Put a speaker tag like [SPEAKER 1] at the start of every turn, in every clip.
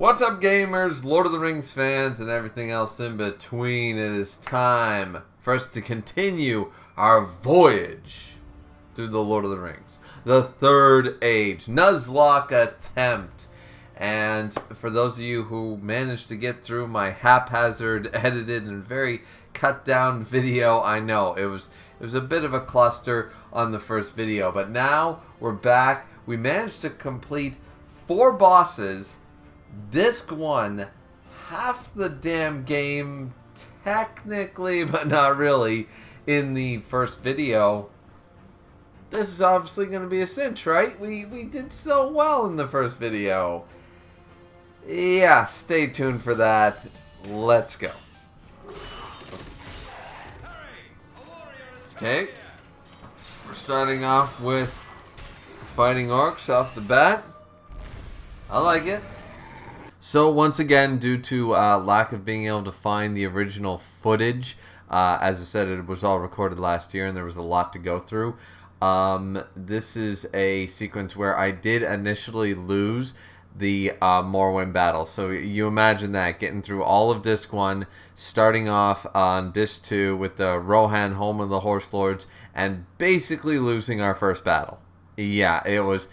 [SPEAKER 1] What's up, gamers, Lord of the Rings fans, and everything else in between? It is time for us to continue our voyage through the Lord of the Rings. The Third Age, Nuzlocke attempt. And for those of you who managed to get through my haphazard, edited, and very cut down video, I know it was a bit of a cluster on the first video. But now we're back. We managed to complete 4 bosses. Disc 1, half the damn game, technically, but not really, in the first video. This is obviously going to be a cinch, right? We did so well in the first video. Yeah, stay tuned for that. Let's go. Okay. We're starting off with fighting orcs off the bat. I like it. So once again, due to lack of being able to find the original footage, as I said, it was all recorded last year and there was a lot to go through. This is a sequence where I did initially lose the Morrowind battle. So you imagine that, getting through all of Disc 1, starting off on Disc 2 with the Rohan, home of the Horse Lords, and basically losing our first battle. Yeah, it was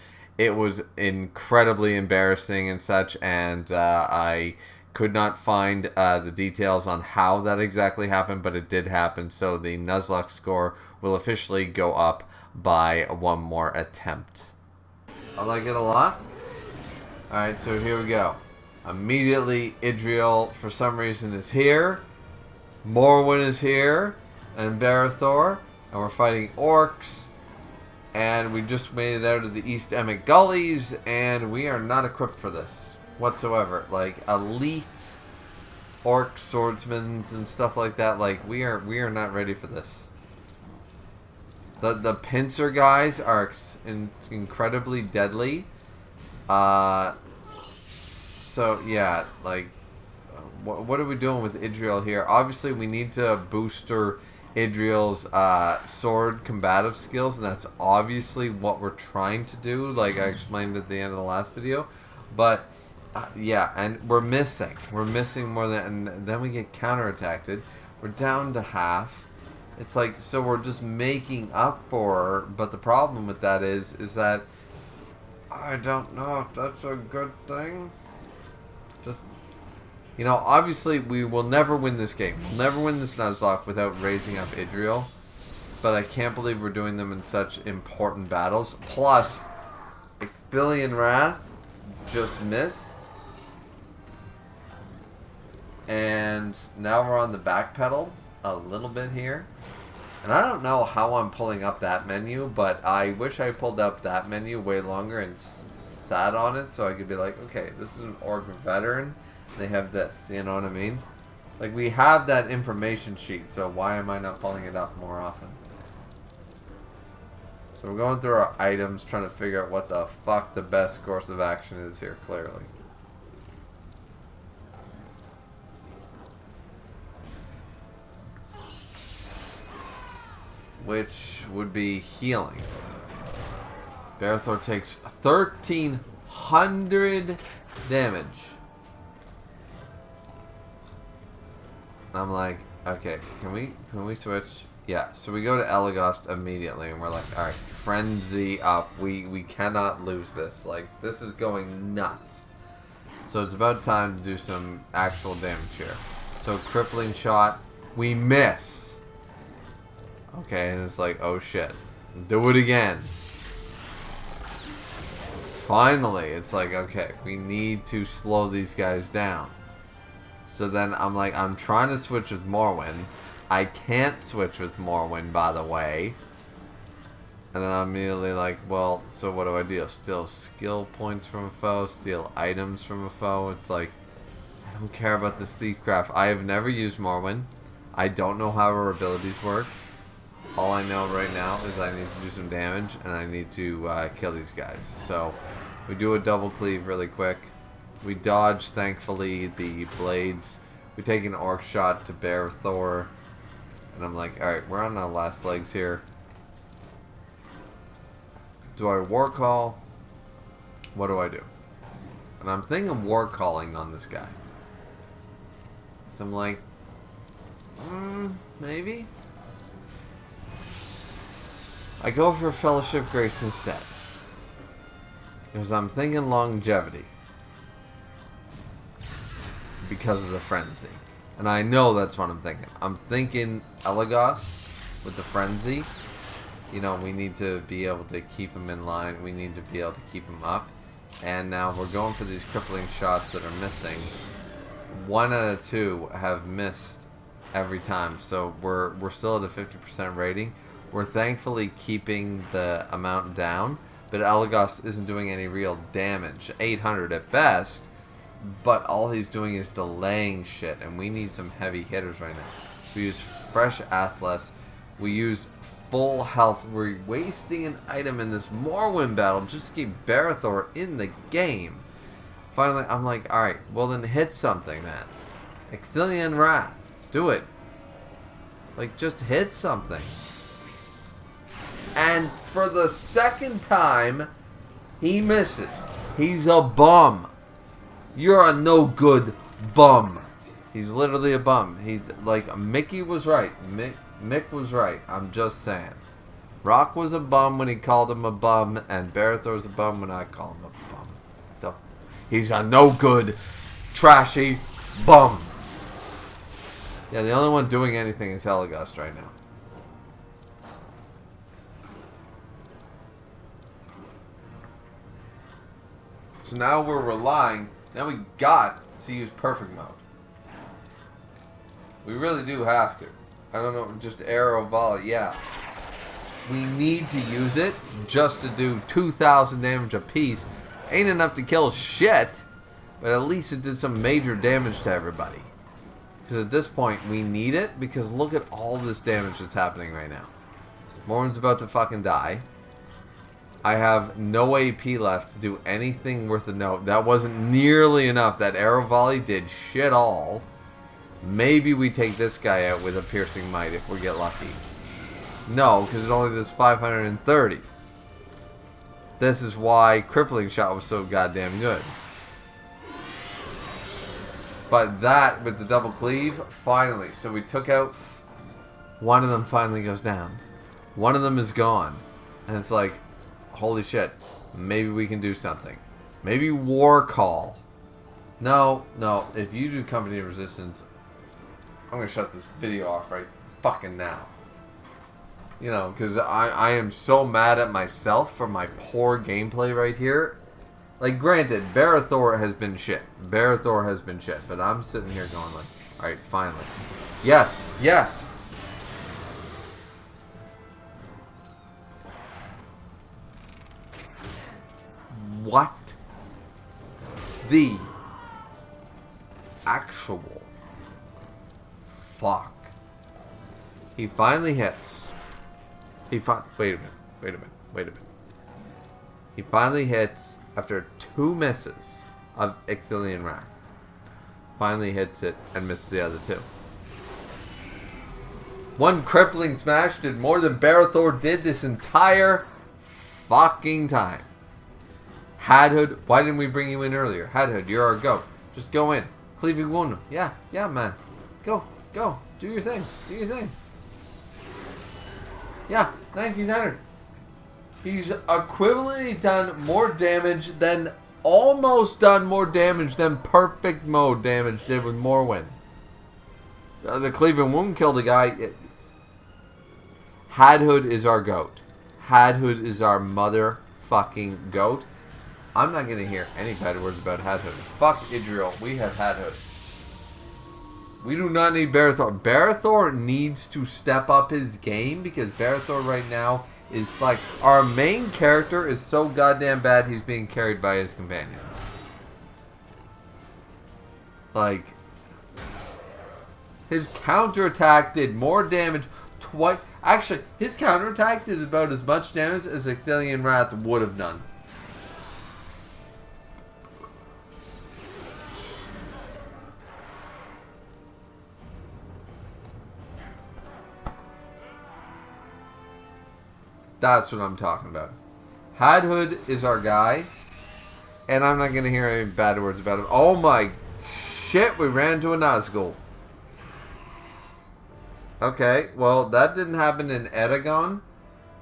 [SPEAKER 1] incredibly embarrassing and such, and I could not find the details on how that exactly happened, but it did happen, so the Nuzlocke score will officially go up by 1 more attempt. I like it a lot. Alright, so here we go. Immediately, Idriel, for some reason, is here. Morrowind is here, and Barithor, and we're fighting orcs. And we just made it out of the East Emmett Gullies, and we are not equipped for this whatsoever. Like, elite orc swordsmen and stuff like that, like, we are not ready for this. The pincer guys are incredibly deadly. So yeah, like, what are we doing with Idriel here? Obviously, we need to booster Idriel's sword combative skills, and that's obviously what we're trying to do, like I explained at the end of the last video. But yeah, and we're missing more than, and then we get counterattacked. We're down to half. It's like, so we're just making up for, but the problem with that is that I don't know if that's a good thing. Just, you know, obviously we will never win this game. We'll never win this Nuzlocke without raising up Idriel. But I can't believe we're doing them in such important battles. Plus, Icthillian Wrath just missed. And now we're on the back pedal a little bit here. And I don't know how I'm pulling up that menu, but I wish I pulled up that menu way longer and sat on it so I could be like, okay, this is an orc veteran. They have this, you know what I mean? Like, we have that information sheet, so why am I not pulling it up more often? So we're going through our items, trying to figure out what the fuck the best course of action is here, clearly. Which would be healing. Barithor takes 1,300 damage. I'm like, okay, can we switch? Yeah, so we go to Elagos immediately, and we're like, alright, frenzy up. We cannot lose this. Like, this is going nuts. So it's about time to do some actual damage here. So crippling shot, we miss. Okay, and it's like, oh shit. Do it again. Finally, it's like, okay, we need to slow these guys down. So then I'm like, I'm trying to switch with Morrowind. I can't switch with Morrowind, by the way. And then I'm immediately like, well, so what do? Steal skill points from a foe, steal items from a foe. It's like, I don't care about this thiefcraft. I have never used Morrowind. I don't know how her abilities work. All I know right now is I need to do some damage, and I need to kill these guys. So we do a double cleave really quick. We dodge, thankfully, the blades. We take an orc shot to Barithor. And I'm like, alright, we're on our last legs here. Do I war call? What do I do? And And I'm thinking war calling on this guy. So I'm like, maybe? I go for Fellowship Grace instead. Because I'm thinking longevity. Because of the frenzy. And I know that's what I'm thinking. I'm thinking Elagos with the frenzy. You know, we need to be able to keep him in line. We need to be able to keep him up. And now we're going for these crippling shots that are missing. 1 out of 2 have missed every time. So we're still at a 50% rating. We're thankfully keeping the amount down. But Elagos isn't doing any real damage. 800 at best. But all he's doing is delaying shit. And we need some heavy hitters right now. We use Fresh Atlas. We use full health. We're wasting an item in this Morrowind battle just to keep Barathor in the game. Finally, I'm like, alright, well then hit something, man. Ixtilian Wrath. Do it. Like, just hit something. And for the second time, he misses. He's a bum. You're a no good bum. He's literally a bum. He's like, Mickey was right. Mick was right. I'm just saying. Rock was a bum when he called him a bum, and Barathor was a bum when I call him a bum. So, he's a no good, trashy bum. Yeah, the only one doing anything is Elagos right now. So now we're relying. Now we got to use perfect mode. We really do have to. I don't know, just arrow volley, yeah. We need to use it just to do 2,000 damage apiece. Ain't enough to kill shit, but at least it did some major damage to everybody. Because at this point, we need it, because look at all this damage that's happening right now. Morwen's about to fucking die. I have no AP left to do anything worth a note. That wasn't nearly enough. That arrow volley did shit all. Maybe we take this guy out with a piercing might if we get lucky. No, because it only does 530. This is why crippling shot was so goddamn good. But that with the double cleave, finally. So we took out one of them. Finally goes down. One of them is gone, and it's like, holy shit. Maybe we can do something. Maybe war call. No. If you do company resistance, I'm gonna shut this video off right fucking now. You know, because I am so mad at myself for my poor gameplay right here. Like, granted, Barathor has been shit. Barathor has been shit. But I'm sitting here going like, alright, finally. Yes! What the actual fuck? He finally hits. Wait a minute. He finally hits after 2 misses of Ixtilian Wrath. Finally hits it and misses the other 2. One crippling smash did more than Barathor did this entire fucking time. Hadhood, why didn't we bring you in earlier? Hadhood, you're our goat. Just go in. Cleaving wound him. Yeah, man. Go. Do your thing. Yeah, 1900. He's equivalently done more damage than, almost done more damage than perfect mode damage did with Morrowind. The cleaving wound killed a guy. Hadhood is our goat. Hadhood is our motherfucking goat. I'm not going to hear any bad words about Hadhood. Fuck Idril. We have Hadhood. We do not need Barathor. Barathor needs to step up his game because Barathor right now is like, our main character is so goddamn bad he's being carried by his companions. Like, his counterattack did more damage twice. Actually, his counterattack did about as much damage as Ixtilian Wrath would have done. That's what I'm talking about. Hadhood is our guy. And I'm not going to hear any bad words about him. Oh my shit, we ran into a Nazgul. Okay, well, that didn't happen in Eragon.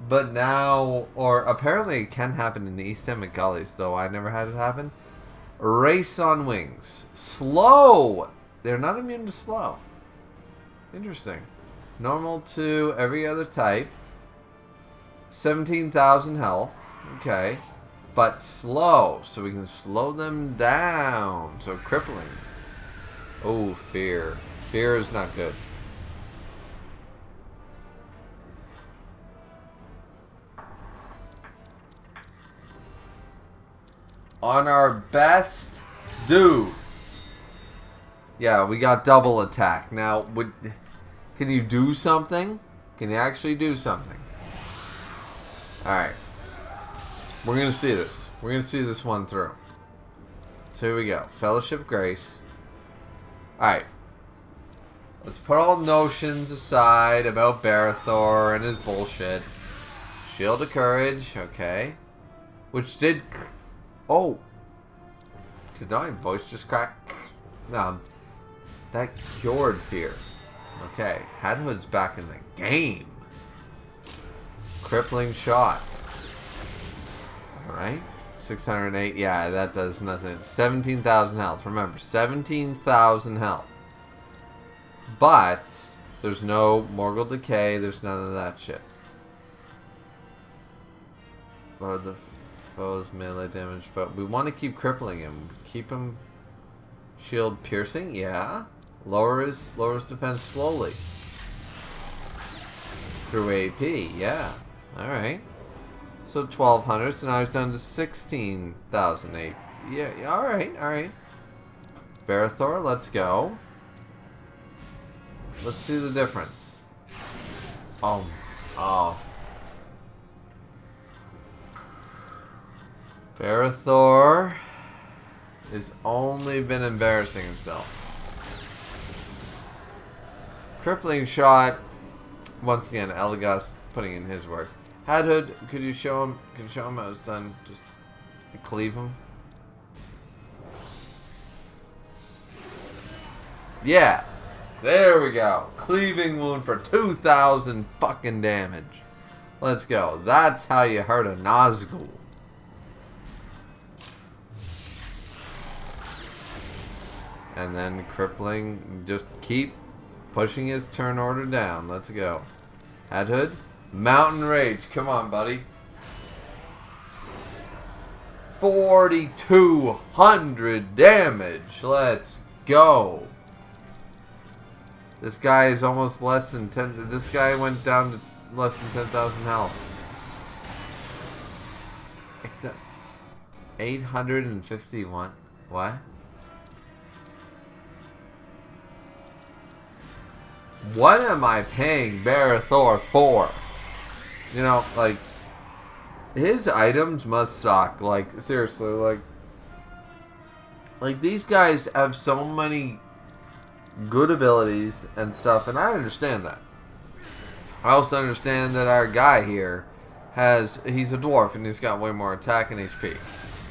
[SPEAKER 1] But now, or apparently it can happen in the East End Gullies, though I never had it happen. Race on wings. Slow! They're not immune to slow. Interesting. Normal to every other type. 17,000 health. Okay. But slow. So we can slow them down. So crippling. Oh, fear. Fear is not good. On our best dude. Yeah, we got double attack. Now, can you do something? Can you actually do something? Alright. We're going to see this. We're going to see this one through. So here we go. Fellowship Grace. Alright. Let's put all notions aside about Barathor and his bullshit. Shield of Courage. Okay. Which did... Oh. Did my voice just crack? No. That cured fear. Okay. Hadhood's back in the game. Crippling shot. Alright. 608. Yeah, that does nothing. 17,000 health. Remember, 17,000 health. But there's no Morgul Decay. There's none of that shit. Lower the foe's melee damage, but we want to keep crippling him. Keep him shield piercing. Yeah. Lowers defense slowly. Through AP. Yeah. Alright. So 1,200. So now he's down to 16,000 AP. Yeah. Alright. Alright. Barathor, let's go. Let's see the difference. Oh. Oh. Barathor has only been embarrassing himself. Crippling shot. Once again, Elagos putting in his work. Hadhood, could you show him? Can you show him how it's done? Just cleave him. Yeah. There we go. Cleaving wound for 2,000 fucking damage. Let's go. That's how you hurt a Nazgul. And then crippling. Just keep pushing his turn order down. Let's go. Hadhood. Mountain Rage. Come on, buddy. 4,200 damage. Let's go. This guy is almost less than 10. This guy went down to less than 10,000 health. Except 851. What? What am I paying Barathor for? You know, like, his items must suck. Like, seriously, like these guys have so many good abilities and stuff, and I understand that. I also understand that our guy here he's a dwarf and he's got way more attack and HP.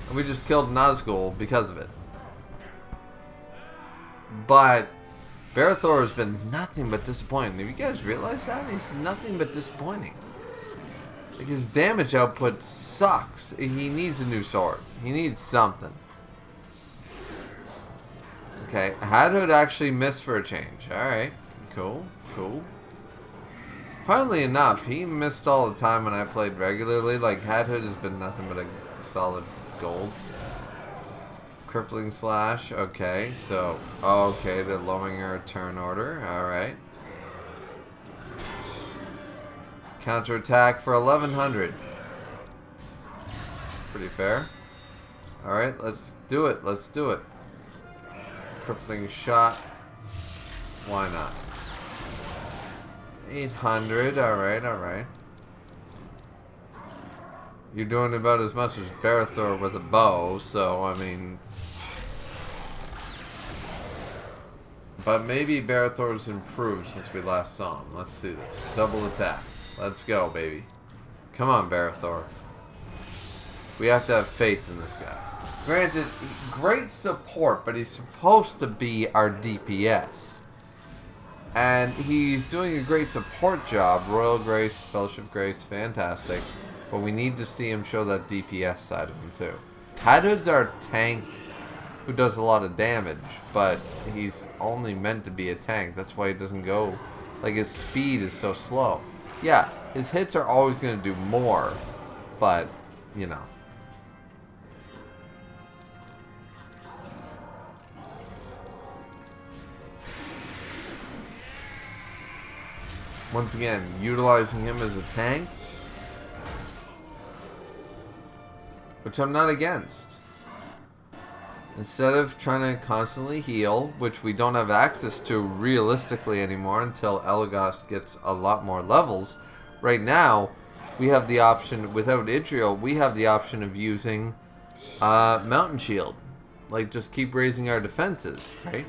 [SPEAKER 1] And we just killed Nazgul because of it. But Barathor has been nothing but disappointing. Have you guys realized that? He's nothing but disappointing. Like, his damage output sucks. He needs a new sword. He needs something. Okay, Hadhood actually missed for a change. Alright, cool, cool. Funnily enough, he missed all the time when I played regularly. Like, Hadhood has been nothing but a solid gold. Crippling slash, okay, so, okay, they're lowering our turn order, alright. Counterattack for 1,100. Pretty fair. Alright, let's do it, let's do it. Crippling shot. Why not? 800, alright, alright. You're doing about as much as Barathor with a bow, so, I mean... But maybe Barathor's improved since we last saw him. Let's see this. Double attack. Let's go, baby. Come on, Barathor. We have to have faith in this guy. Granted, great support, but he's supposed to be our DPS. And he's doing a great support job. Royal Grace, Fellowship Grace, fantastic. But we need to see him show that DPS side of him too. Hadhood's our tank who does a lot of damage, but he's only meant to be a tank. That's why he doesn't go... Like, his speed is so slow. Yeah, his hits are always going to do more, but, you know. Once again, utilizing him as a tank, which I'm not against. Instead of trying to constantly heal, which we don't have access to realistically anymore until Elagos gets a lot more levels, right now we have the option, without Idriel, we have the option of using Mountain Shield. Like, just keep raising our defenses, right?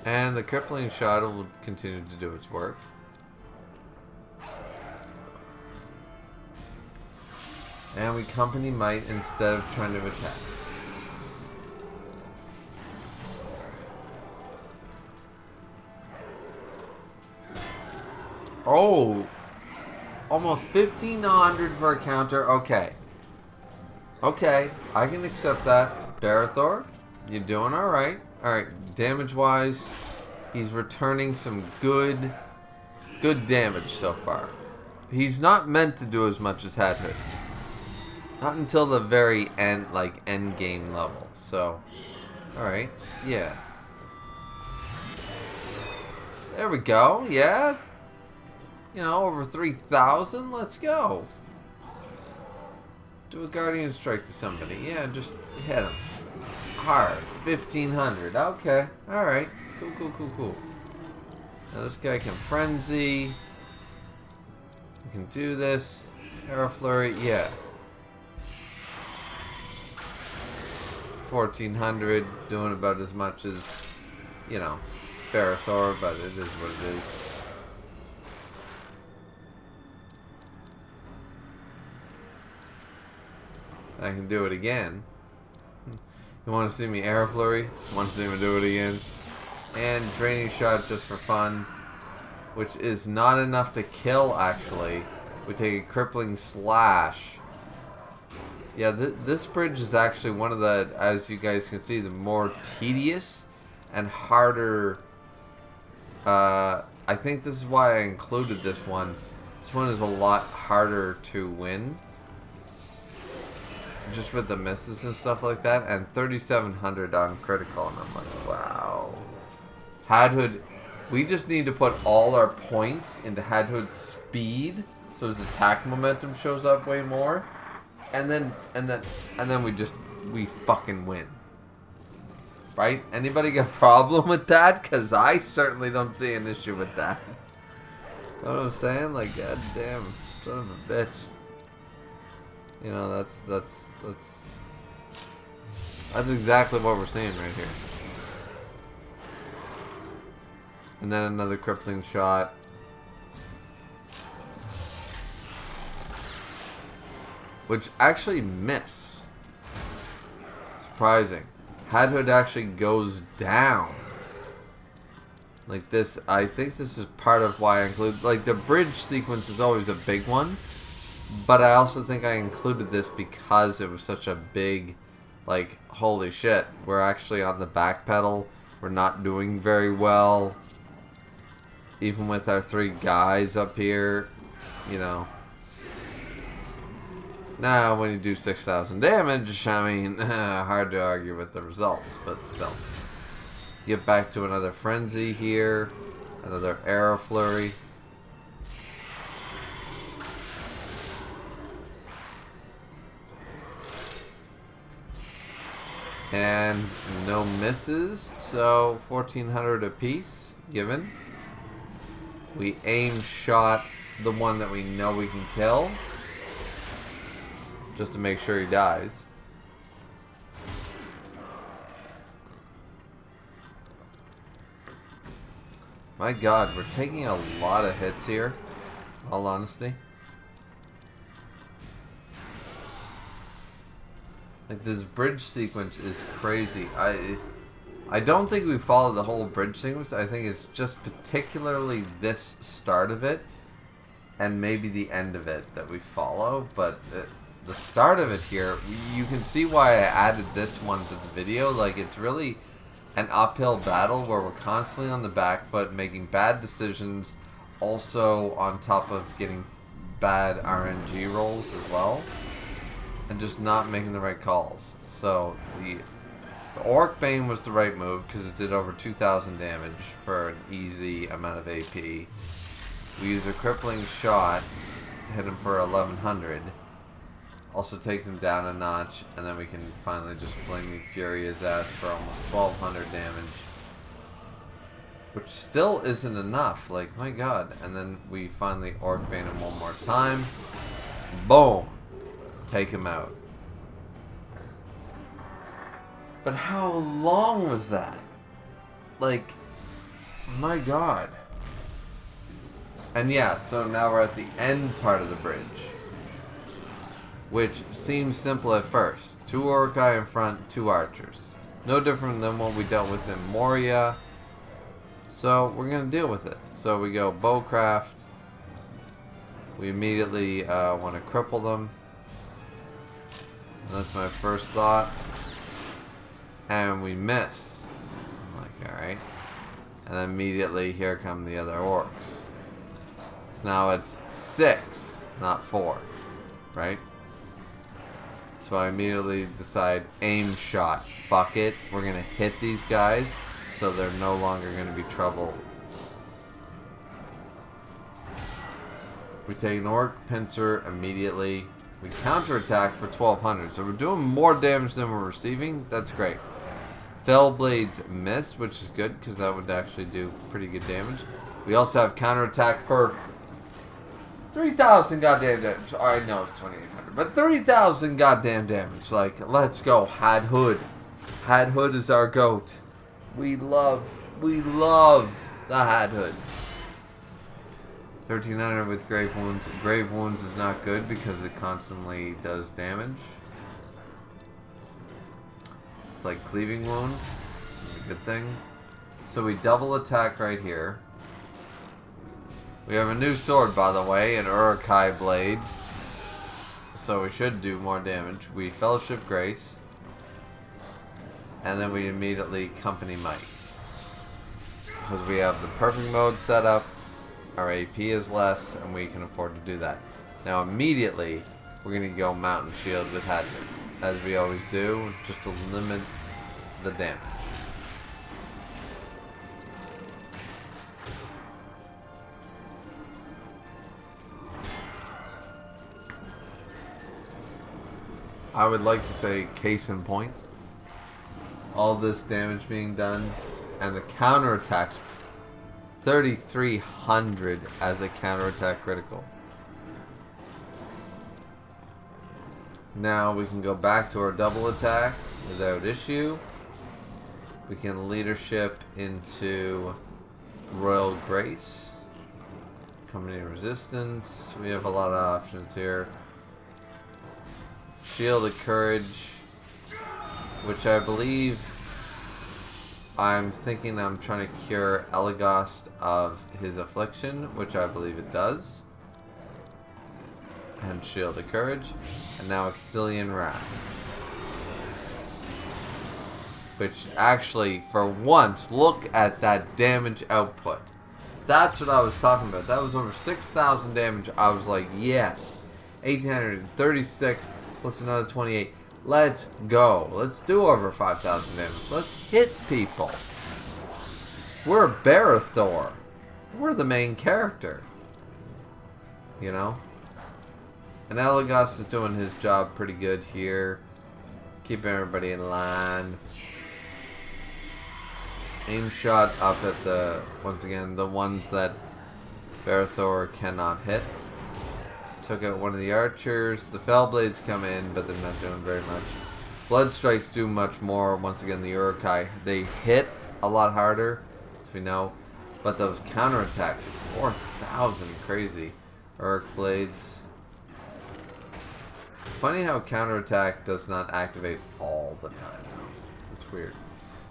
[SPEAKER 1] And the Crippling Shot will continue to do its work. And we Company Might instead of trying to attack. Oh! Almost 1,500 for a counter. Okay. Okay, I can accept that. Barathor, you're doing alright. Alright, damage-wise, he's returning some good damage so far. He's not meant to do as much as Hadhood. Not until the very end, like, end game level. So, alright, yeah. There we go, yeah. You know, over 3,000, let's go. Do a Guardian Strike to somebody. Yeah, just hit him. Hard. 1,500. Okay. Alright. Cool. Now this guy can Frenzy. We can do this. Arrow Flurry. Yeah. 1,400. Doing about as much as, you know, Barathor, but it is what it is. I can do it again. You want to see me Arrow Flurry? Want to see me do it again? And Draining Shot just for fun, which is not enough to kill, actually. We take a Crippling Slash. Yeah, this bridge is actually one of the, as you guys can see, the more tedious and harder. I think this is why I included this one. This one is a lot harder to win. Just with the misses and stuff like that, and 3,700 on critical, and I'm like, wow. Hadhood, we just need to put all our points into Hadhood's speed, so his attack momentum shows up way more, and then we fucking win. Right? Anybody got a problem with that? Because I certainly don't see an issue with that. You know what I'm saying? Like, god damn, son of a bitch. You know, that's exactly what we're seeing right here. And then another Crippling Shot. Which actually missed. Surprising. Hadhood actually goes down. Like this, I think this is part of why I include, like, the bridge sequence is always a big one. But I also think I included this because it was such a big, like, holy shit, we're actually on the back pedal. We're not doing very well. Even with our 3 guys up here, you know. Now, when you do 6,000 damage, I mean, hard to argue with the results, but still. Get back to another Frenzy here. Another Arrow Flurry. And no misses, so 1,400 apiece given. We aim shot the one that we know we can kill, just to make sure he dies. My god, we're taking a lot of hits here, in all honesty. Like, this bridge sequence is crazy. I don't think we follow the whole bridge sequence. I think it's just particularly this start of it and maybe the end of it that we follow. But the start of it here, you can see why I added this one to the video. Like, it's really an uphill battle where we're constantly on the back foot, making bad decisions, also on top of getting bad RNG rolls as well, and just not making the right calls. So the Orc Bane was the right move because it did over 2,000 damage for an easy amount of AP. We use a crippling shot to hit him for 1,100. Also takes him down a notch, and then we can finally just fling the Fury his ass for almost 1,200 damage. Which still isn't enough, like, my god. And then we finally Orc Bane him one more time. Boom! Take him out. But how long was that? Like, my god. And yeah, so now we're at the end part of the bridge. Which seems simple at first. 2 Urukai in front, 2 archers. No different than what we dealt with in Moria. So we're going to deal with it. So we go Bowcraft. We immediately want to cripple them. That's my first thought. And we miss. I'm like, alright. And then immediately here come the other orcs. So now it's 6, not 4. Right? So I immediately decide, aim shot. Fuck it. We're going to hit these guys so they're no longer going to be trouble. We take an orc pincer immediately. We counterattack for 1,200. So we're doing more damage than we're receiving. That's great. Fell Blades missed, which is good because that would actually do pretty good damage. We also have counterattack for 3,000 goddamn damage. I know it's 2,800, but 3,000 goddamn damage. Like, let's go. Had Hood. Had Hood is our goat. We love the Had Hood. 1,300 with Grave Wounds. Grave Wounds is not good because it constantly does damage. It's like Cleaving Wound. It's a good thing. So we double attack right here. We have a new sword, by the way, an Urukai blade. So we should do more damage. We Fellowship Grace. And then we immediately Company Might. Because we have the perfect mode set up. Our AP is less, and we can afford to do that. Now immediately, we're going to go Mountain Shield with Hadley. As we always do, just to limit the damage. I would like to say case in point. All this damage being done, and the counterattacks, 3,300 as a counterattack critical. Now we can go back to our double attack without issue. We can leadership into Royal Grace. Company Resistance. We have a lot of options here. Shield of Courage, which I believe I'm thinking that I'm trying to cure Elagast of his affliction, which I believe it does. And Shield of Courage. And now Exilian Wrath. Which actually, for once, look at that damage output. That's what I was talking about. That was over 6,000 damage. I was like, yes. 1,836 plus another 28. Let's go. Let's do over 5,000 damage. Let's hit people. We're Barathor. We're the main character. You know? And Elagast is doing his job pretty good here. Keeping everybody in line. Aim shot up at the, once again, the ones that Barathor cannot hit. Took out one of the archers. The Fell Blades come in, but they're not doing very much. Blood Strikes do much more. Once again, the Urukai, they hit a lot harder, as we know. But those counterattacks, 4,000, crazy. Uruk Blades. Funny how counterattack does not activate all the time. It's weird.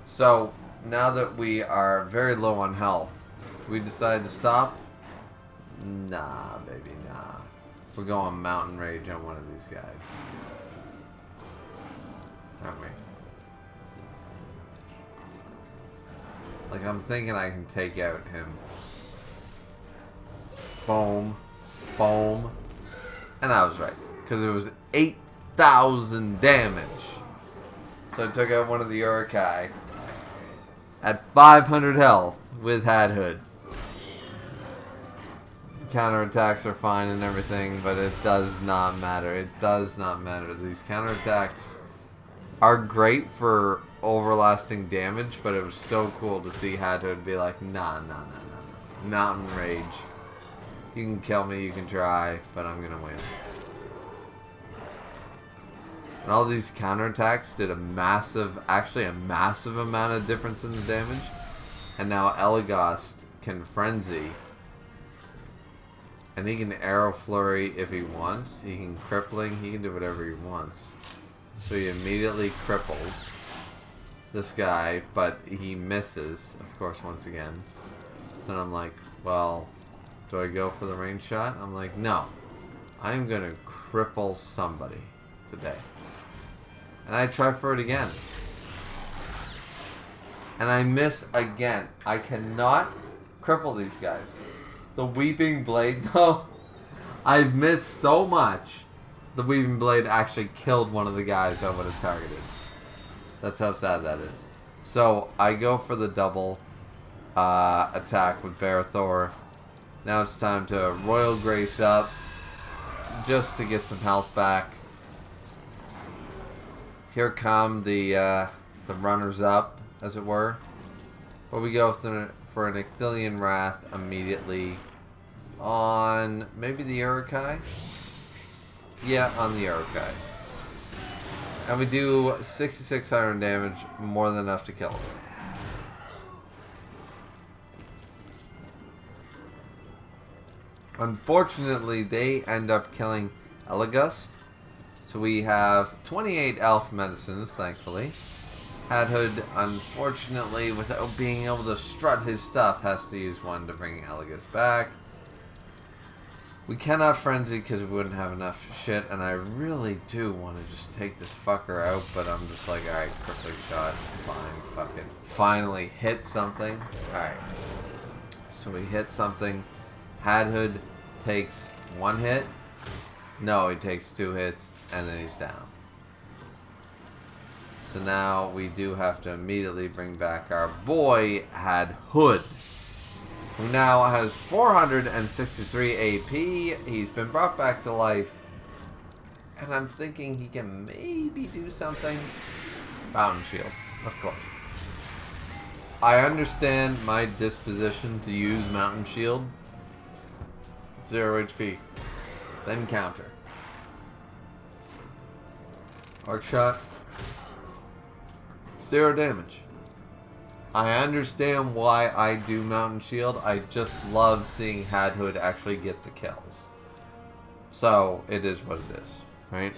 [SPEAKER 1] So, now that we are very low on health, we decide to stop? Nah, baby, nah. We're going Mountain Rage on one of these guys. Aren't we? Like, I'm thinking I can take out him. Boom. Boom. And I was right. Because it was 8,000 damage. So I took out one of the Urukai at 500 health with Hadhood. Counterattacks are fine and everything, but it does not matter. It does not matter. These counterattacks are great for overlasting damage, but it was so cool to see Hadhood be like, nah. Mountain Rage. You can kill me, you can try, but I'm gonna win. And all these counterattacks did actually a massive amount of difference in the damage. And now Elagast can Frenzy. And he can Arrow Flurry if he wants. He can Crippling, he can do whatever he wants. So he immediately cripples this guy, but he misses, of course, once again. So I'm like, well, do I go for the range shot? I'm like, no. I'm going to cripple somebody today. And I try for it again. And I miss again. I cannot cripple these guys. The Weeping Blade, though, I've missed so much. The Weeping Blade actually killed one of the guys I would have targeted. That's how sad that is. So, I go for the double attack with Barathor. Now it's time to Royal Grace up, just to get some health back. Here come the runners up, as it were. But we go for an Icthillian Wrath immediately on maybe the Urukai? Yeah, on the Urukai. And we do 6,600 damage, more than enough to kill him. Unfortunately, they end up killing Elagast. So we have 28 elf medicines, thankfully. Hadhood, unfortunately, without being able to strut his stuff, has to use one to bring Elagast back. We cannot Frenzy because we wouldn't have enough shit, and I really do want to just take this fucker out, but I'm just like, alright, crippling shot, fine, fuck it. Finally hit something. Alright. So we hit something. Hadhood takes one hit. No, he takes 2 hits, and then he's down. So now we do have to immediately bring back our boy Hadhood, who now has 463 AP. He's been brought back to life. And I'm thinking he can maybe do something. Mountain Shield, of course. I understand my disposition to use Mountain Shield. 0 HP. Then counter. Arc Shot. 0 damage. I understand why I do Mountain Shield. I just love seeing Hadhood actually get the kills. So, it is what it is, right?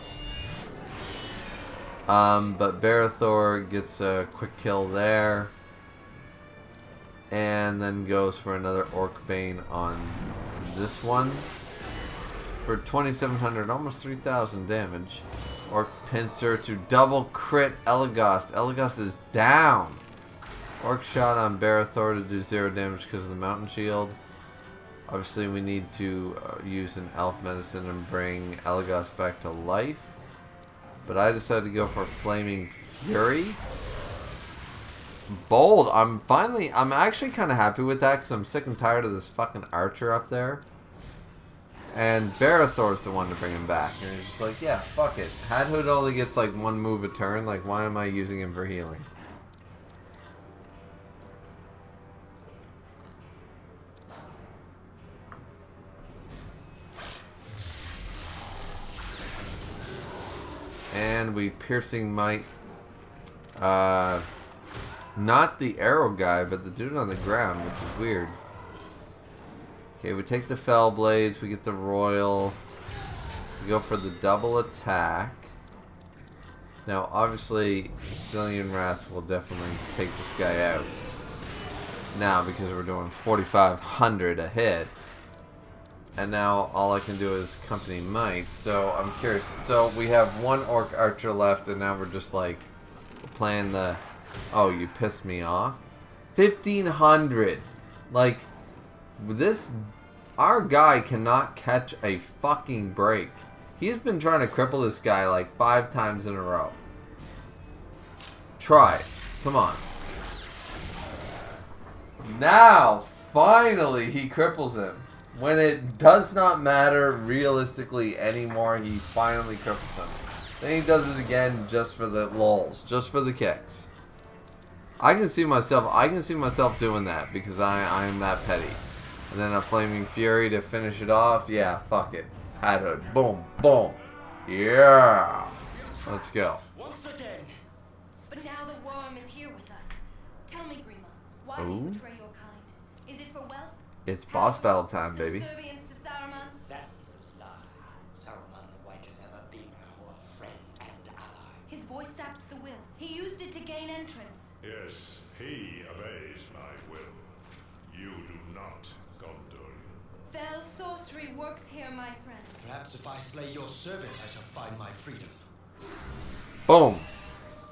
[SPEAKER 1] But Barathor gets a quick kill there. And then goes for another Orc Bane on this one. For 2,700, almost 3,000 damage. Orc Pincer to double crit Elagast. Elagast is down. Orc Shot on Barathor to do 0 damage because of the Mountain Shield. Obviously we need to use an Elf Medicine and bring Elagast back to life. But I decided to go for Flaming Fury. Bold. I'm actually kind of happy with that because I'm sick and tired of this fucking Archer up there. And Barathor's the one to bring him back. And he's just like, yeah, fuck it. Hadhood only gets like 1 move a turn. Like, why am I using him for healing? And we Piercing Might. Not the arrow guy, but the dude on the ground, which is weird. Okay, we take the Fell Blades, we get the Royal. We go for the double attack. Now, obviously, Billion Wrath will definitely take this guy out. Now, because we're doing 4,500 a hit. And now all I can do is Company Might. So, I'm curious. So, we have one Orc Archer left, and now we're just like playing the... Oh, you pissed me off? 1,500! Like, this... Our guy cannot catch a fucking break. He's been trying to cripple this guy like 5 times in a row. Try it. Come on. Now, finally, he cripples him. When it does not matter realistically anymore, he finally cripples him. Then he does it again just for the lulz, just for the kicks. I can see myself doing that because I am that petty. And then a Flaming Fury to finish it off. Yeah, fuck it. Had a boom, boom. Yeah. Let's go.
[SPEAKER 2] Once again.
[SPEAKER 3] But now the worm is here with us. Tell me, Grima, why do you betray your kind? Is it for wealth?
[SPEAKER 1] It's boss battle time, baby.
[SPEAKER 3] Subservience to Saruman?
[SPEAKER 2] That is a lie. Saruman the White has ever been our friend and ally.
[SPEAKER 3] His voice saps the will. He used it to gain entrance.
[SPEAKER 4] Yes, he obeys my will. You do not, Gondorian.
[SPEAKER 3] Fell sorcery works here, my friend.
[SPEAKER 2] Perhaps if I slay your servant, I shall find my freedom.
[SPEAKER 1] Boom.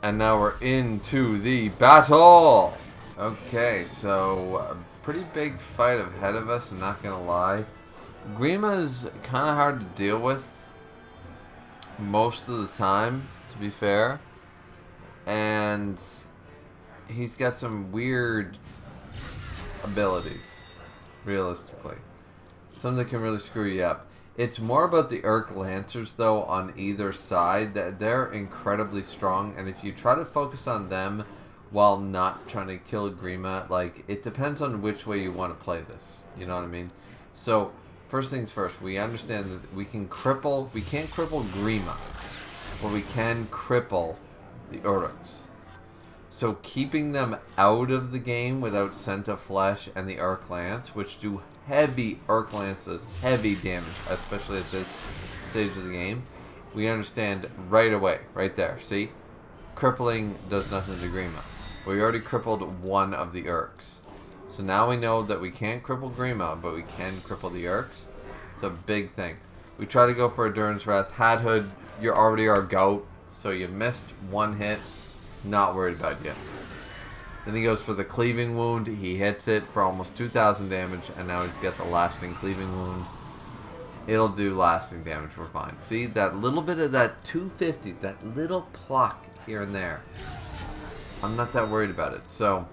[SPEAKER 1] And now we're into the battle. Okay, so a pretty big fight ahead of us, I'm not going to lie. Grima's kind of hard to deal with most of the time, to be fair. And he's got some weird abilities, realistically. Some that can really screw you up. It's more about the Urk Lancers, though, on either side. That they're incredibly strong, and if you try to focus on them while not trying to kill Grima, like, it depends on which way you want to play this. You know what I mean? So, first things first, we understand that we can't cripple Grima, but we can cripple the Urks. So keeping them out of the game without Scent of Flesh and the Urk Lance, which do Urk Lance does heavy damage, especially at this stage of the game, we understand right away, right there. See? Crippling does nothing to Grima. We already crippled one of the Urks. So now we know that we can't cripple Grima, but we can cripple the Urks. It's a big thing. We try to go for Endurance Wrath. Hadhood, you're already our goat, so you missed one hit. Not worried about you. Then he goes for the Cleaving Wound. He hits it for almost 2,000 damage, and now he's got the Lasting Cleaving Wound. It'll do lasting damage. We're fine. See, that little bit of that 250, that little pluck here and there. I'm not that worried about it. So,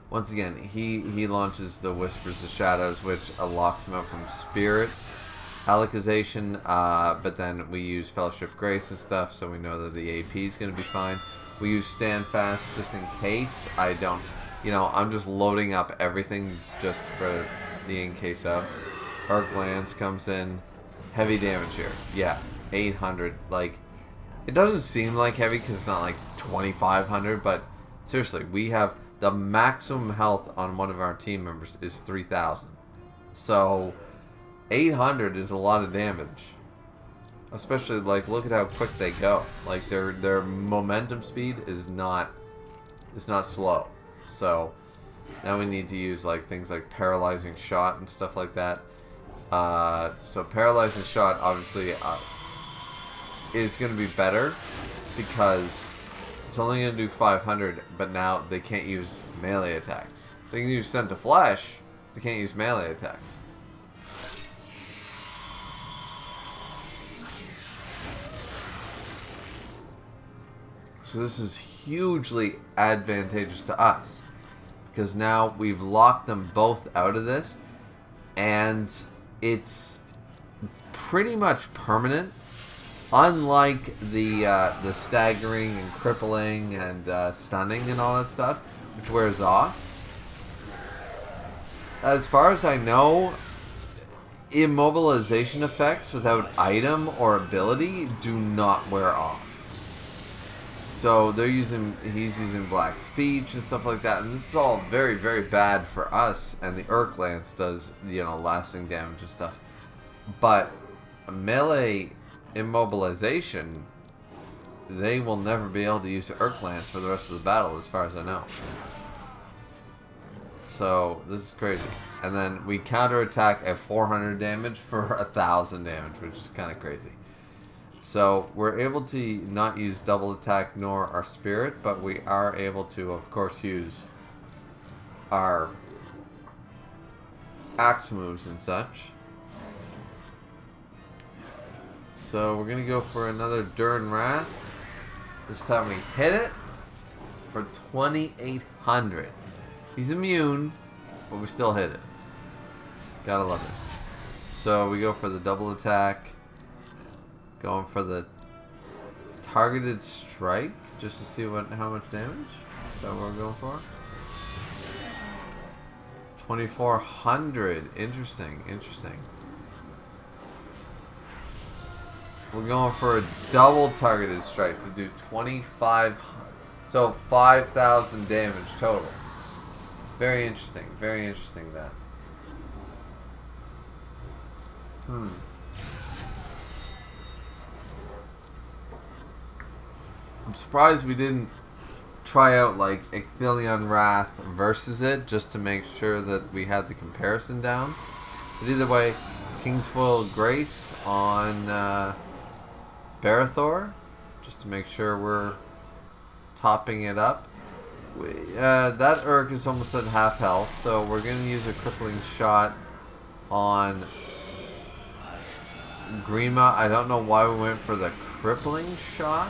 [SPEAKER 1] once again, he launches the Whispers of Shadows, which locks him out from Spirit Alicization, but then we use Fellowship Grace and stuff, so we know that the AP is going to be fine. We use Stand Fast just in case. I don't, I'm just loading up everything just for the in case of. Urk Lance comes in, heavy damage here. Yeah, 800. Like, it doesn't seem like heavy because it's not like 2,500, but seriously, we have the maximum health on one of our team members is 3,000. So 800 is a lot of damage. Especially, like, look at how quick they go. Like, their momentum speed is not slow. So now we need to use like things like Paralyzing Shot and stuff like that. So Paralyzing Shot obviously is going to be better because it's only going to do 500, but now they can't use melee attacks. They can use Scent of Flesh, they can't use melee attacks. So this is hugely advantageous to us because now we've locked them both out of this, and it's pretty much permanent. Unlike the staggering and crippling and stunning and all that stuff, which wears off. As far as I know, immobilization effects without item or ability do not wear off. So he's using Black Speech and stuff like that, and this is all very, very bad for us. And the Urk Lance does, lasting damage and stuff. But melee immobilization, they will never be able to use the Urk Lance for the rest of the battle, as far as I know. So, this is crazy. And then we counterattack at 400 damage for 1,000 damage, which is kind of crazy. So, we're able to not use double attack nor our spirit, but we are able to, of course, use our axe moves and such. So, we're going to go for another Durin Wrath. This time we hit it for 2,800. He's immune, but we still hit it. Gotta love it. So we go for the double attack. Going for the targeted strike, just to see how much damage. Is that what we're going for? 2,400. Interesting, interesting. We're going for a double targeted strike to do 25, so 5,000 damage total. Very interesting that. I'm surprised we didn't try out like Icthelion Wrath versus it, just to make sure that we had the comparison down. But either way, Kingsfoil Grace on Barathor, just to make sure we're topping it up. That Urk is almost at half health, so we're going to use a crippling shot on Grima. I don't know why we went for the crippling shot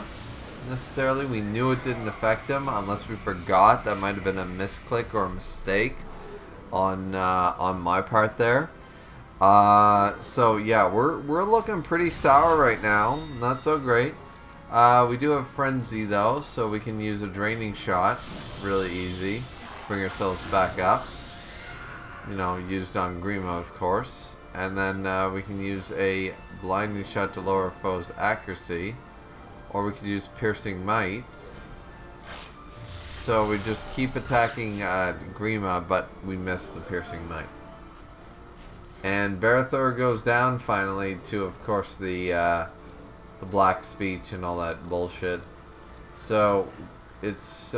[SPEAKER 1] necessarily. We knew it didn't affect him unless we forgot. That might have been a misclick or a mistake on my part there. So yeah, we're looking pretty sour right now. Not so great. We do have Frenzy though, so we can use a draining shot. Really easy. Bring ourselves back up. You know, used on Grima, of course. And then we can use a blinding shot to lower foe's accuracy. Or we could use Piercing Might. So we just keep attacking Grima, but we miss the Piercing Might. And Barathor goes down finally to, of course, the Black Speech and all that bullshit. So it's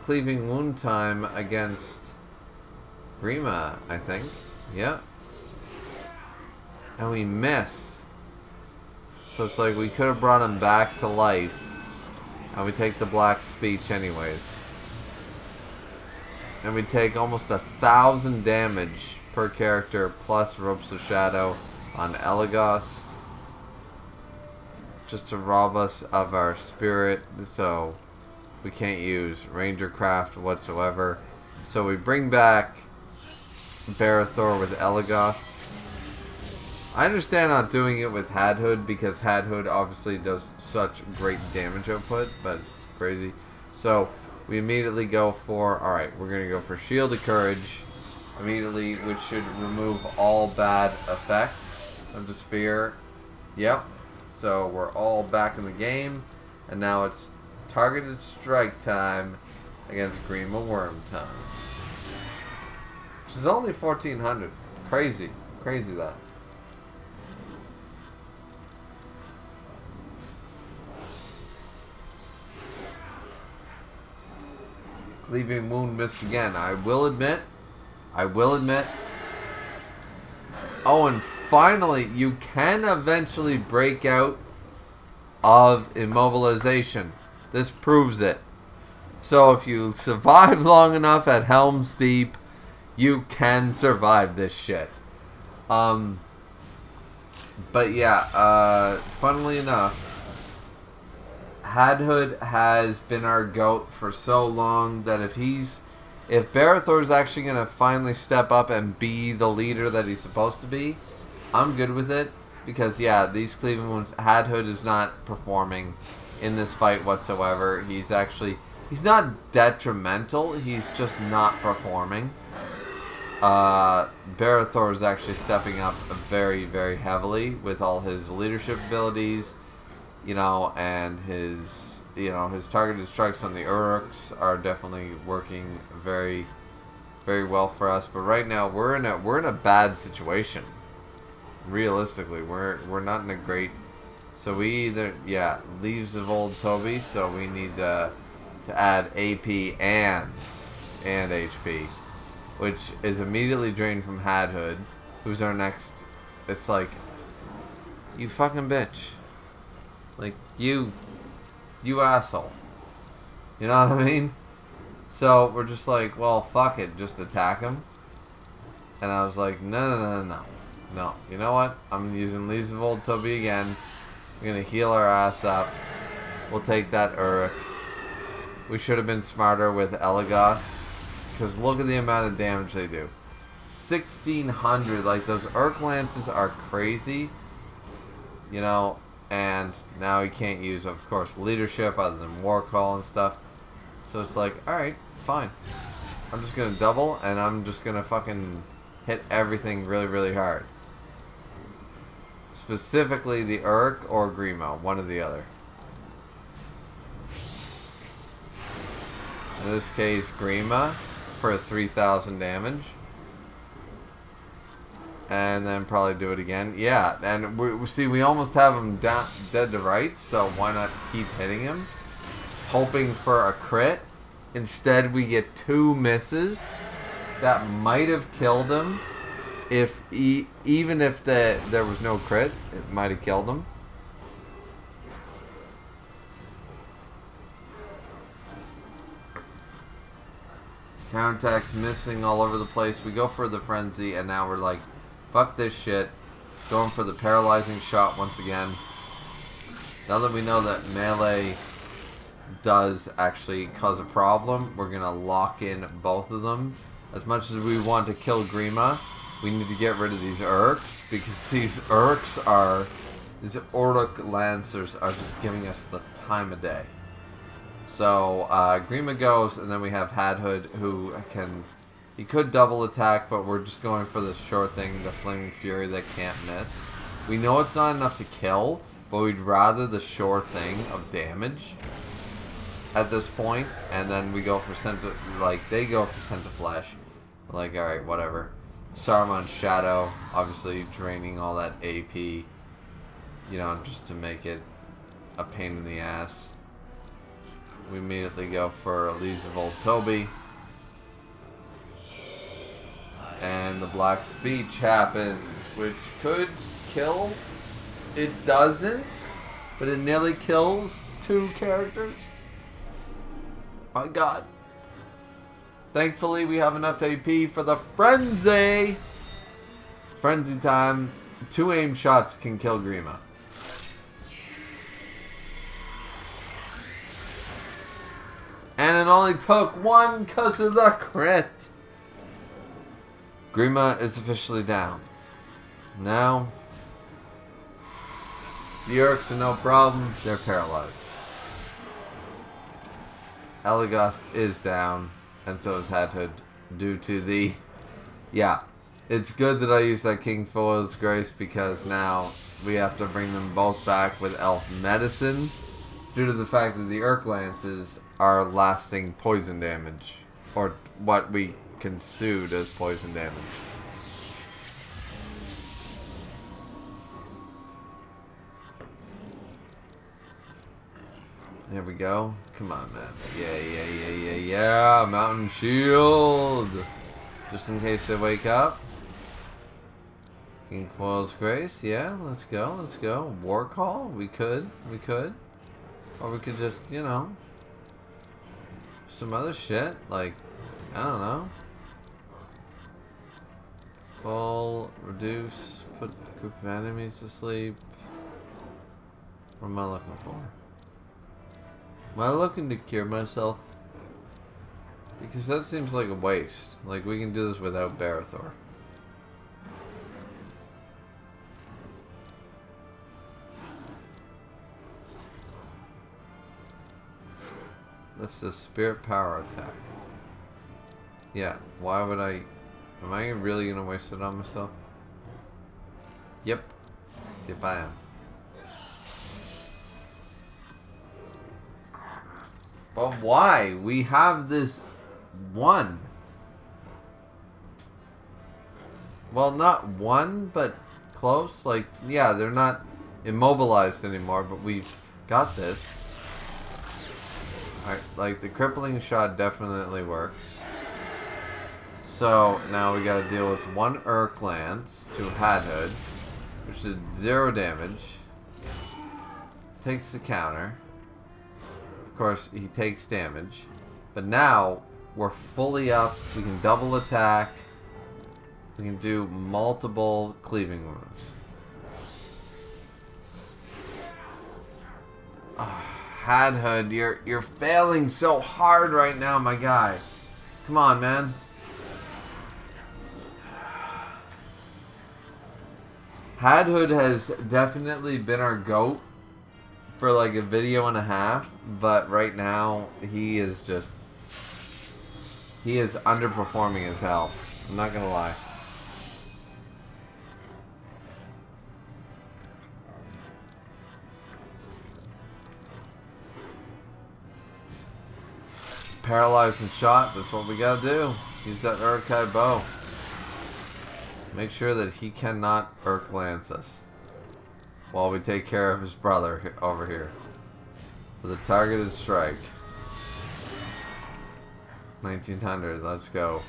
[SPEAKER 1] cleaving wound time against Grima, I think. Yeah. And we miss. So it's like we could have brought him back to life. And we take the Black Speech anyways. And we take almost 1,000 damage per character plus Ropes of Shadow on Elagast. Just to rob us of our spirit, so we can't use Ranger Craft whatsoever. So we bring back Barathor with Elagast. I understand not doing it with Hadhood because Hadhood obviously does such great damage output, but it's crazy. So we immediately go for, alright, we're going to go for Shield of Courage immediately, which should remove all bad effects of the sphere. Yep. So we're all back in the game, and now it's targeted strike time against Grima Worm time. Which is only 1,400. Crazy. Crazy that. Cleaving Wound missed again. I will admit. Oh, and finally, you can eventually break out of immobilization. This proves it. So if you survive long enough at Helm's Deep, you can survive this shit. But yeah, funnily enough, Hadhood has been our GOAT for so long that if Barathor's actually going to finally step up and be the leader that he's supposed to be, I'm good with it. Because, yeah, these cleaving wounds, Hadhood is not performing in this fight whatsoever. He's not detrimental, he's just not performing. Barathor is actually stepping up very, very heavily with all his leadership abilities, you know, and his targeted strikes on the Urks are definitely working very, very well for us. But right now we're in a bad situation. realistically, we're not in a great. So we either Leaves of Old Toby. So we need to add AP and HP, which is immediately drained from Hadhood, who's our next. It's like, you fucking bitch, like you asshole. You know what I mean? So we're just like, well, fuck it, just attack him. And I was like, no. You know what? I'm using Leaves of Old Toby again. We're gonna heal our ass up. We'll take that Uruk. We should have been smarter with Elagast, because look at the amount of damage they do. 1,600. Like, those Uruk Lances are crazy. You know, and now he can't use, of course, leadership other than War Call and stuff. So it's like, alright, fine. I'm just gonna double, and I'm just gonna fucking hit everything really, really hard. Specifically the Uruk or Grima, one or the other. In this case, Grima for 3,000 damage. And then probably do it again. Yeah, and we almost have him down, dead to rights, so why not keep hitting him? Hoping for a crit. Instead, we get 2 misses that might have killed him. Even if there was no crit, it might have killed him. Counterattack's missing all over the place. We go for the frenzy, and now we're like, fuck this shit. Going for the paralyzing shot once again. Now that we know that melee does actually cause a problem, we're gonna lock in both of them. As much as we want to kill Grima, we need to get rid of these Uruks, because these Uruk Lancers are just giving us the time of day. So Grima goes, and then we have Hadhood, who he could double attack, but we're just going for the short thing, the Flaming Fury that can't miss. We know it's not enough to kill, but we'd rather the sure thing of damage at this point. And then we go for they go for Scent of Flesh. We're like, alright, whatever. Saruman's Shadow, obviously draining all that AP, you know, just to make it a pain in the ass. We immediately go for Leaves of Old Toby. And the Black Speech happens, which could kill. It doesn't, but it nearly kills 2 characters. My god. Thankfully, we have enough AP for the Frenzy. It's Frenzy time. 2 aim shots can kill Grima. And it only took 1 because of the crit. Grima is officially down. Now, the Uruks are no problem. They're paralyzed. Elagast is down, and so is Hadhood, due to the... Yeah, it's good that I used that King Foil's Grace, because now we have to bring them both back with Elf Medicine, due to the fact that the Uruk Lances are lasting poison damage, or what we consumed as poison damage. There we go. Come on, man. Yeah. Mountain Shield. Just in case they wake up. King Foil's Grace. Yeah, let's go. War Call. We could. Or we could just, you know, some other shit. Like, I don't know. Full, reduce, put a group of enemies to sleep. What am I looking for? Am I looking to cure myself? Because that seems like a waste. Like, we can do this without Barathor. That's the Spirit Power attack. Yeah, why would I... Am I really going to waste it on myself? Yep. Yep, I am. But why? We have this one. Well, not one, but close. Like, yeah, they're not immobilized anymore, but we've got this. Alright, like, the crippling shot definitely works. So, now we gotta deal with one Urk Lance to Hadhood, which did 0 damage. Takes the counter. Of course, he takes damage. But now, we're fully up. We can double attack. We can do multiple cleaving wounds. Hadhood, you're failing so hard right now, my guy. Come on, man. Hadhood has definitely been our GOAT for like a video and a half, but right now he is underperforming as hell. I'm not gonna lie. Paralyzed and shot, that's what we gotta do. Use that Urkai bow. Make sure that he cannot Urk Lance us while we take care of his brother over here with a targeted strike. 1900, let's go.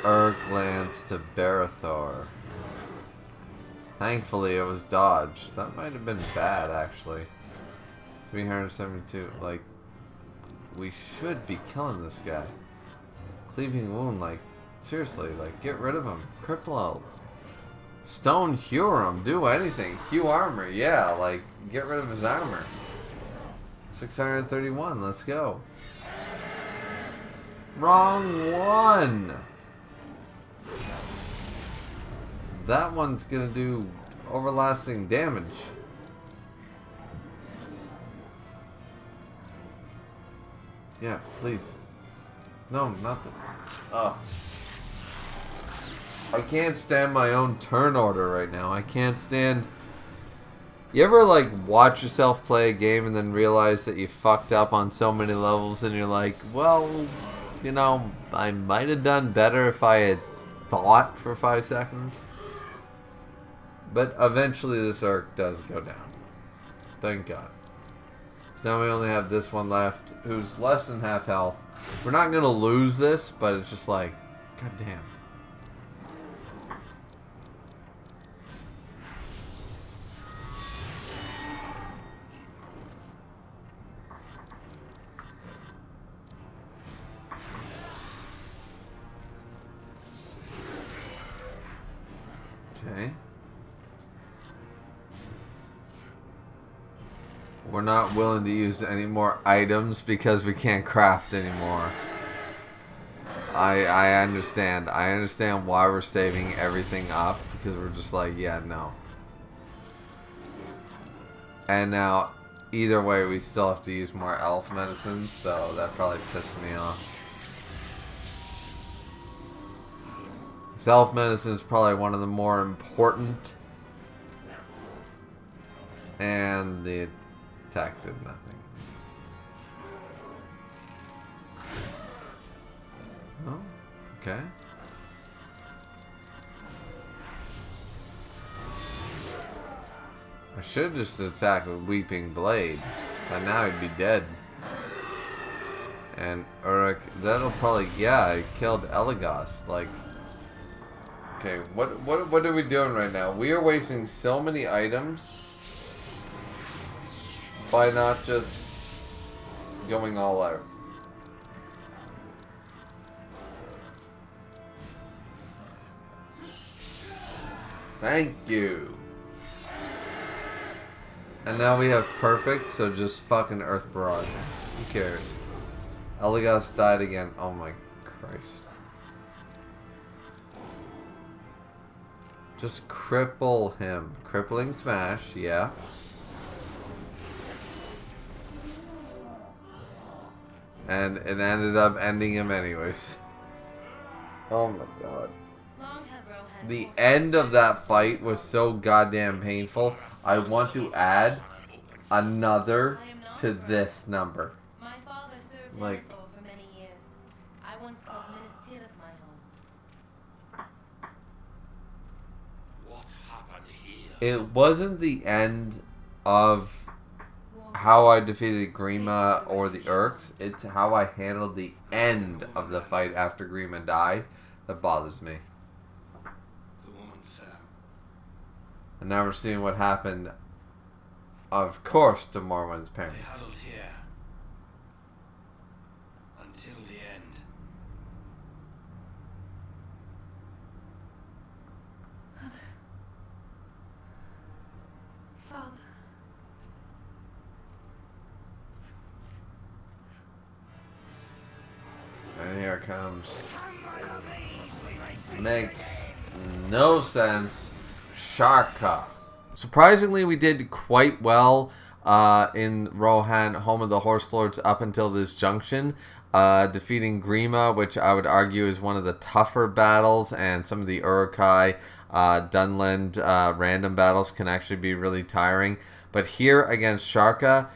[SPEAKER 1] Urk Lance to Barathor. Thankfully it was dodged. That might have been bad actually. 372, like, we should be killing this guy. Cleaving wound, like, seriously, like, get rid of him. Cripple. Stone hewer him. Do anything. Hew armor. Yeah, like, get rid of his armor. 631. Let's go. Wrong one. That one's gonna do overlasting damage. Yeah, please. No, nothing. Oh. I can't stand my own turn order right now. I can't stand... You ever, like, watch yourself play a game and then realize that you fucked up on so many levels and you're like, well, you know, I might have done better if I had thought for 5 seconds. But eventually this arc does go down. Thank God. Now we only have this one left, who's less than half health. We're not going to lose this, but it's just like, god damn. Okay. We're not willing to use any more items because we can't craft anymore. I understand. I understand why we're saving everything up, because we're just like, yeah, no. And now, either way, we still have to use more elf medicines, so that probably pissed me off. Elf medicine is probably one of the more important, and the attack did nothing. Oh, okay. I should just attack with Weeping Blade, but now he'd be dead. And Uruk, that'll probably, yeah, it killed Elagos. Like, okay, what are we doing right now? We are wasting so many items by not just going all out. Thank you. And now we have perfect, so just fucking Earth Barrage. Who cares? Elagos died again. Oh my Christ. Just cripple him. Crippling smash, yeah. And it ended up ending him anyways. Oh my god. The end of that fight was so goddamn painful. I want to add another to this number.
[SPEAKER 3] My father served
[SPEAKER 1] Like,
[SPEAKER 3] for many years. I once called Minas Tirith my home.
[SPEAKER 1] It wasn't the end of how I defeated Grima or the Urks. It's how I handled the end of the fight after Grima died that bothers me.
[SPEAKER 5] The woman fell.
[SPEAKER 1] And now we're seeing what happened, of course, to Morwen's
[SPEAKER 5] They
[SPEAKER 1] parents.
[SPEAKER 5] huddled here. Until the end.
[SPEAKER 3] Father.
[SPEAKER 1] And here comes. Makes no sense. Sharka. Surprisingly, we did quite well in Rohan, Home of the Horse Lords, up until this junction. Defeating Grima, which I would argue is one of the tougher battles, and some of the Uruk-hai, Dunland random battles can actually be really tiring. But here against Sharka,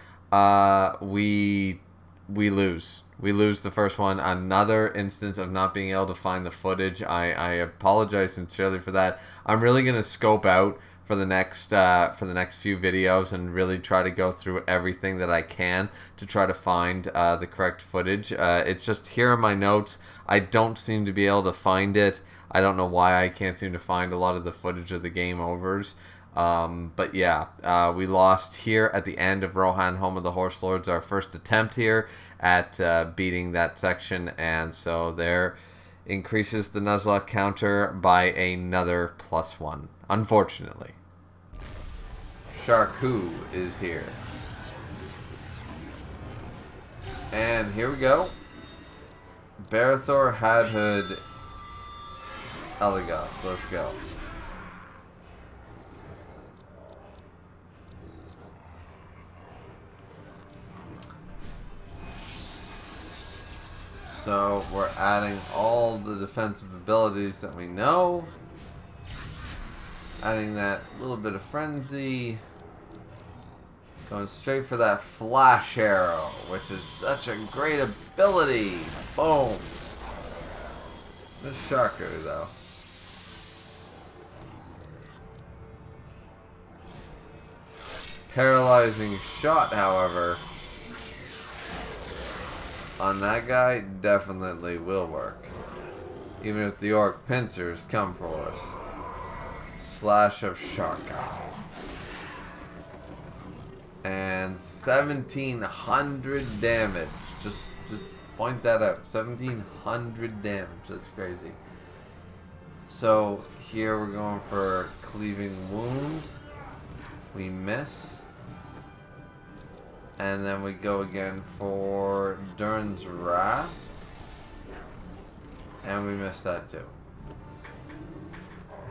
[SPEAKER 1] we lose. We lose the first one. Another instance of not being able to find the footage. I apologize sincerely for that. I'm really gonna scope out for the next few videos and really try to go through everything that I can to try to find the correct footage. It's just here in my notes. I don't seem to be able to find it. I don't know why I can't seem to find a lot of the footage of the game overs. But yeah, we lost here at the end of Rohan, Home of the Horse Lords, our first attempt here at beating that section, and so there increases the Nuzlocke counter by another +1, unfortunately. Sharku is here. And here we go. Barathor, Hadhood, Elagos. Let's go. So we're adding all the defensive abilities that we know. Adding that little bit of frenzy. Going straight for that flash arrow, which is such a great ability. Boom. This Sharku though. Paralyzing shot, however, on that guy definitely will work. Even if the orc pincers come for us. Slash of Sharka. And 1700 damage. Just point that out. 1700 damage. That's crazy. So here we're going for Cleaving Wound. We miss. And then we go again for Durn's Wrath. And we missed that too.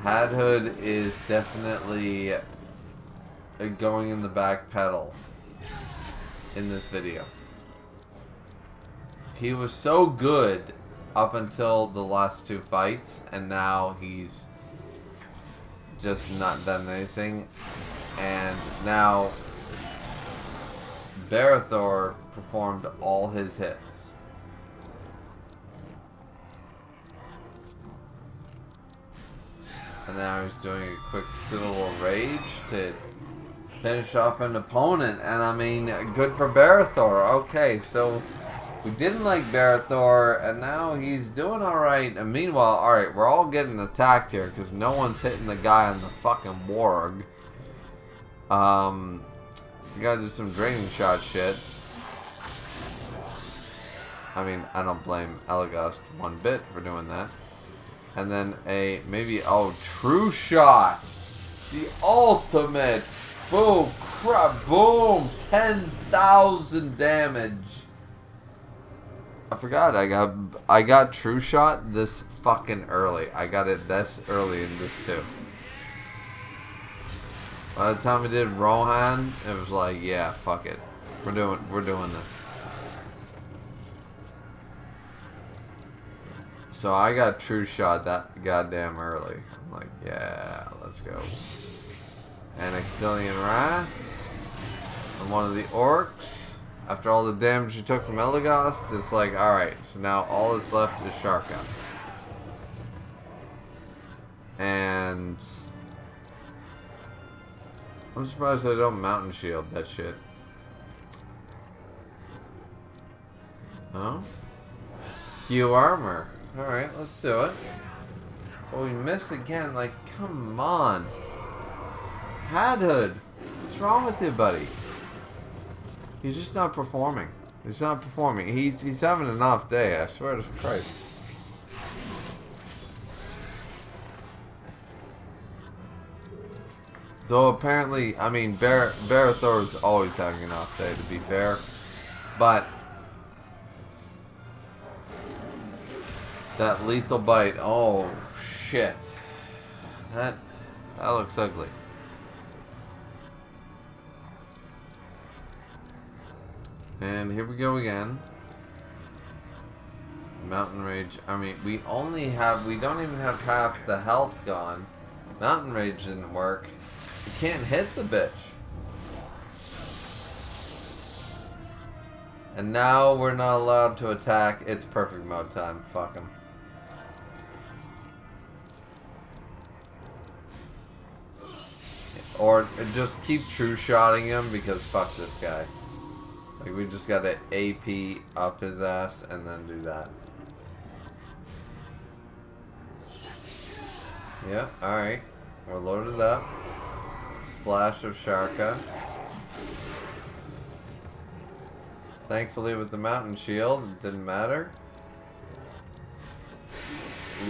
[SPEAKER 1] Hadhood is definitely going in the back pedal in this video. He was so good up until the last two fights, and now he's just not done anything. And now Barathor performed all his hits. And now he's doing a quick Citadel of Rage to finish off an opponent. And I mean, good for Barathor. Okay, so we didn't like Barathor, and now he's doing alright. And meanwhile, alright, we're all getting attacked here because no one's hitting the guy on the fucking warg. You gotta do some draining shot shit. I mean, I don't blame Elagos one bit for doing that. And then true shot. The ultimate. Boom, crap, boom. 10,000 damage. I forgot I got true shot this fucking early. I got it this early in this too. By the time we did Rohan, it was like, yeah, fuck it. We're doing this. So I got true shot that goddamn early. I'm like, yeah, let's go. And a Killian Wrath from one of the orcs. After all the damage you took from Elagos, it's like, alright, so now all that's left is Sharka. I'm surprised I don't mountain shield that shit. Oh? Hue armor. Alright, let's do it. Oh, we missed again. Like, come on. Hadhood. What's wrong with you, buddy? He's just not performing. He's not performing. He's having an off day, I swear to Christ. Though apparently, I mean, Barathor is always having an off day, to be fair. But that lethal bite, oh shit. That looks ugly. And here we go again. Mountain Rage. I mean, we don't even have half the health gone. Mountain Rage didn't work. We can't hit the bitch. And now we're not allowed to attack. It's perfect mode time. Fuck him. Or just keep true shotting him because fuck this guy. Like, we just gotta AP up his ass and then do that. Yeah, alright. We're loaded up. Slash of Sharka. Thankfully with the mountain shield, it didn't matter.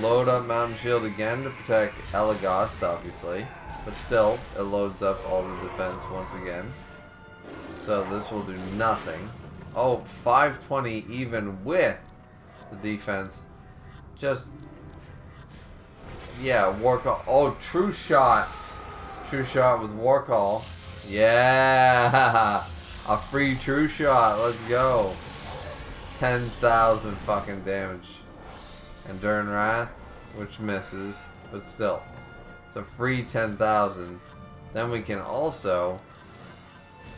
[SPEAKER 1] Load up mountain shield again to protect Elagast, obviously. But still, it loads up all the defense once again. So this will do nothing. Oh, 520 even with the defense. Just, yeah, war call. Oh, true shot. True shot with war call. Yeah, a free true shot. Let's go. 10,000 fucking damage. Enduring Wrath, which misses, but still, it's a free 10,000. Then we can also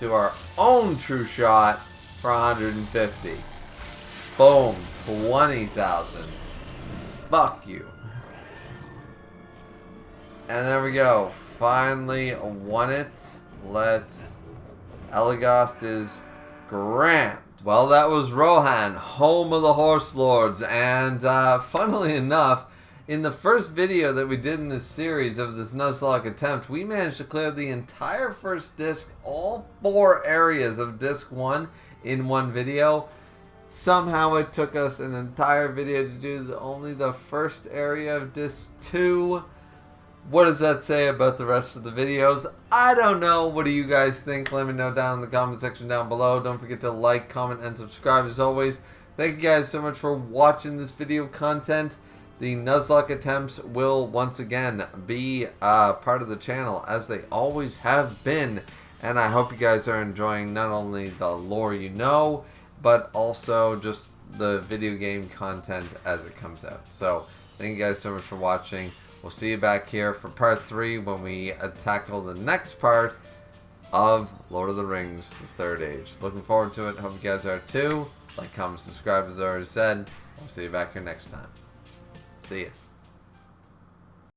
[SPEAKER 1] do our own true shot for 150. Boom, 20,000. Fuck you. And there we go. Finally won it. Elagast is grand. Well, that was Rohan, home of the Horse Lords. And funnily enough, in the first video that we did in this series of this Nuzlocke attempt, we managed to clear the entire first disc, all 4 areas of disc 1 in one video. Somehow it took us an entire video to do only the first area of disc 2. What does that say about the rest of the videos? I don't know. What do you guys think? Let me know down in the comment section down below. Don't forget to like, comment, and subscribe as always. Thank you guys so much for watching this video content. The Nuzlocke attempts will once again be part of the channel as they always have been. And I hope you guys are enjoying not only the lore you know, but also just the video game content as it comes out. So thank you guys so much for watching. We'll see you back here for part 3 when we tackle the next part of Lord of the Rings, the Third Age. Looking forward to it. Hope you guys are too. Like, comment, subscribe as I already said. We'll see you back here next time. See ya.